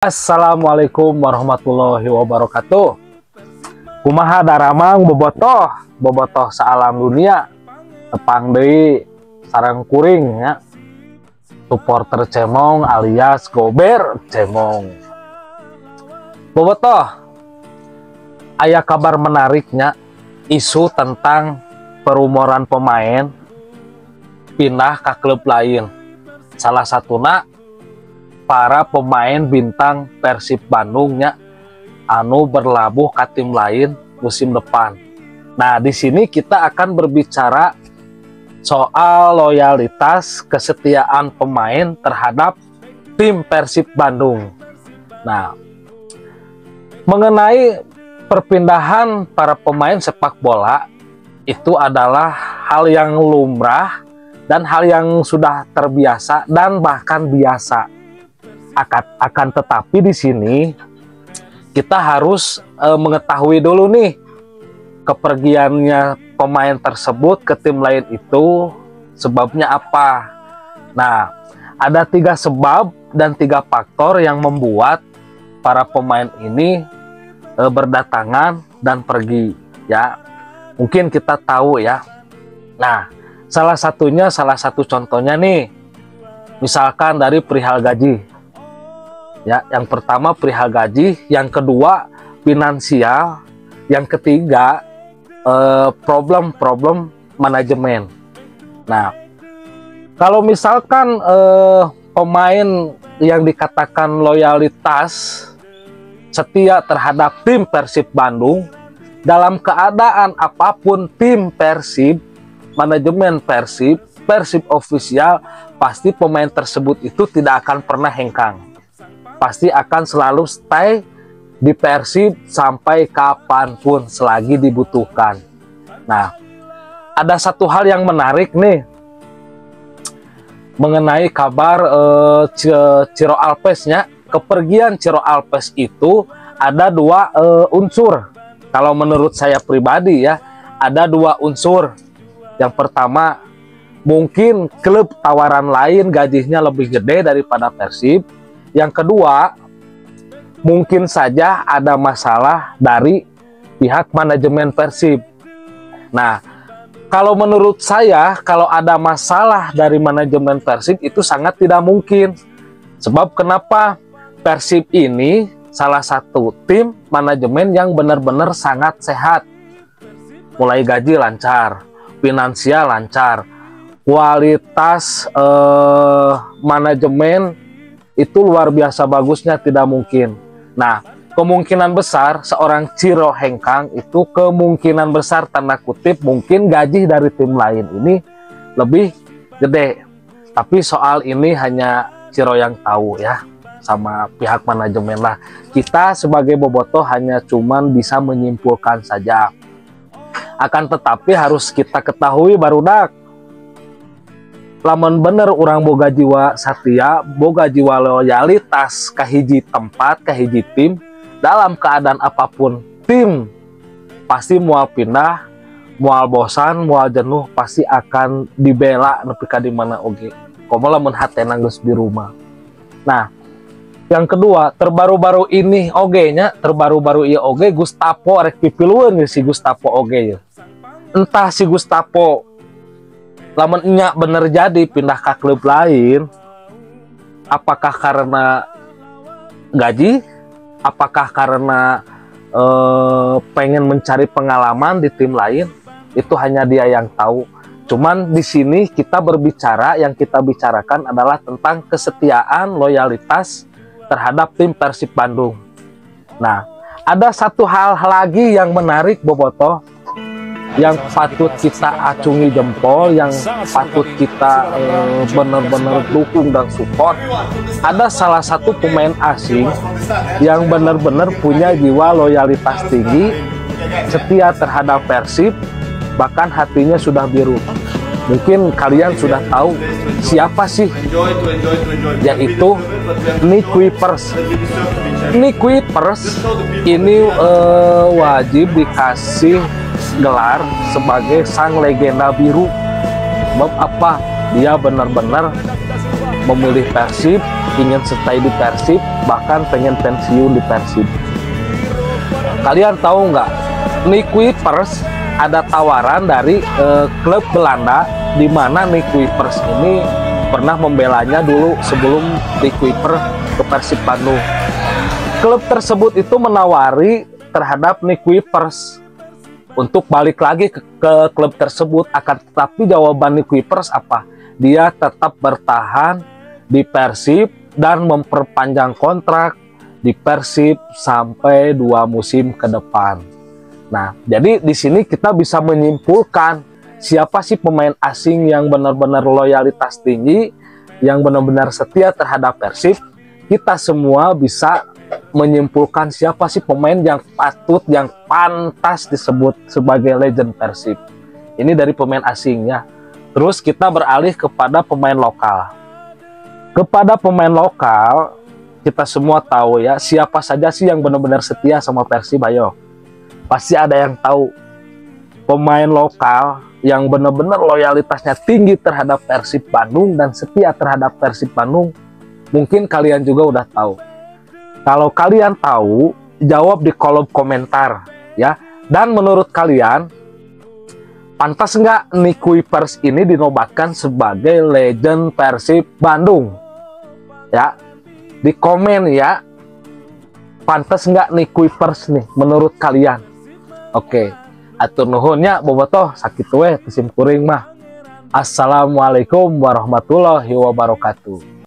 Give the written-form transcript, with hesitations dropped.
Assalamualaikum warahmatullahi wabarakatuh. Kumaha daramang bobotoh saalam dunia tepang deui sareng kuring ya. Supporter Cemong alias Gober Cemong. Bobotoh, aya kabar menariknya isu tentang perumoran pemain pindah ke klub lain. Salah satunya para pemain bintang Persib Bandungnya anu berlabuh ke tim lain musim depan. Nah, di sini kita akan berbicara soal loyalitas kesetiaan pemain terhadap tim Persib Bandung. Nah, mengenai perpindahan para pemain sepak bola itu adalah hal yang lumrah dan hal yang sudah terbiasa dan bahkan biasa. Akan tetapi di sini kita harus mengetahui dulu nih kepergiannya pemain tersebut ke tim lain itu sebabnya apa. Nah, ada 3 sebab dan 3 faktor yang membuat para pemain ini berdatangan dan pergi ya. Mungkin kita tahu ya. Nah, salah satu contohnya nih, misalkan dari perihal gaji. Ya, yang pertama perihal gaji, yang kedua finansial, yang ketiga problem manajemen. Nah, kalau misalkan pemain yang dikatakan loyalitas setia terhadap tim Persib Bandung, dalam keadaan apapun tim Persib, manajemen Persib official, pasti pemain tersebut itu tidak akan pernah hengkang. Pasti akan selalu stay di Persib sampai kapanpun selagi dibutuhkan. Nah, ada satu hal yang menarik nih mengenai kabar Ciro Alpesnya. Kepergian Ciro Alpes itu ada 2 unsur. Kalau menurut saya pribadi ya, ada 2 unsur. Yang pertama, mungkin klub tawaran lain gajinya lebih gede daripada Persib. Yang kedua, mungkin saja ada masalah dari pihak manajemen Persib. Nah, kalau menurut saya, kalau ada masalah dari manajemen Persib itu sangat tidak mungkin. Sebab kenapa? Persib ini salah satu tim manajemen yang benar-benar sangat sehat. Mulai gaji lancar, finansial lancar, kualitas manajemen itu luar biasa bagusnya, tidak mungkin. Nah, kemungkinan besar seorang Ciro hengkang itu kemungkinan besar tanda kutip mungkin gaji dari tim lain ini lebih gede. Tapi soal ini hanya Ciro yang tahu ya, sama pihak manajemen lah. Kita sebagai bobotoh hanya cuman bisa menyimpulkan saja. Akan tetapi harus kita ketahui barudak, lamun bener orang boga jiwa setia, boga jiwa loyalitas ke hiji tempat, ke hiji tim, dalam keadaan apapun tim pasti mual pindah, mual bosan, mual jenuh, pasti akan dibela nepi ka di mana oge. Komo lamun hatena geus di rumah. Nah, yang kedua, terbaru-baru ini oge nya, terbaru-baru ieu oge Gustavo rek pipilueun si Gustavo oge ya. Entah si Gustavo lamun nya bener jadi pindah ke klub lain, apakah karena gaji, apakah karena pengen mencari pengalaman di tim lain, itu hanya dia yang tahu. Cuman di sini kita berbicara, yang kita bicarakan adalah tentang kesetiaan, loyalitas terhadap tim Persib Bandung. Nah, ada satu hal lagi yang menarik bobotoh, yang patut kita acungi jempol, yang patut kita benar-benar dukung dan support. Ada salah satu pemain asing yang benar-benar punya jiwa loyalitas tinggi, setia terhadap Persib, bahkan hatinya sudah biru. Mungkin kalian sudah tahu siapa sih, yaitu Nick Kuipers. Nick Kuipers ini wajib dikasih gelar sebagai sang legenda biru. Sebab apa? Dia benar-benar memilih Persib, ingin stay di Persib, bahkan pengen pensiun di Persib. Kalian tahu nggak, Nick Kuipers ada tawaran dari klub Belanda, di mana Nick Kuipers ini pernah membelanya dulu sebelum Nick Kuipers ke Persib Bandung. Klub tersebut itu menawari terhadap Nick Kuipers untuk balik lagi ke klub tersebut, akan tetapi jawaban Nick Kuipers apa? Dia tetap bertahan di Persib dan memperpanjang kontrak di Persib sampai 2 musim ke depan. Nah, jadi di sini kita bisa menyimpulkan siapa sih pemain asing yang benar-benar loyalitas tinggi, yang benar-benar setia terhadap Persib. Kita semua bisa menyimpulkan siapa sih pemain yang patut, yang pantas disebut sebagai legend Persib. Ini dari pemain asingnya. Terus kita beralih kepada pemain lokal. Kepada pemain lokal, kita semua tahu ya, siapa saja sih yang benar-benar setia sama Persib, ayo. Pasti ada yang tahu. Pemain lokal yang benar-benar loyalitasnya tinggi terhadap Persib Bandung dan setia terhadap Persib Bandung, mungkin kalian juga udah tahu. Kalau kalian tahu, jawab di kolom komentar ya. Dan menurut kalian, pantas nggak Nick Kuipers ini dinobatkan sebagai legend Persib Bandung? Ya, di komen ya. Pantas nggak Nick Kuipers nih menurut kalian? Oke, atur nuhunnya bobotoh sakit we kesim kuring mah. Assalamualaikum warahmatullahi wabarakatuh.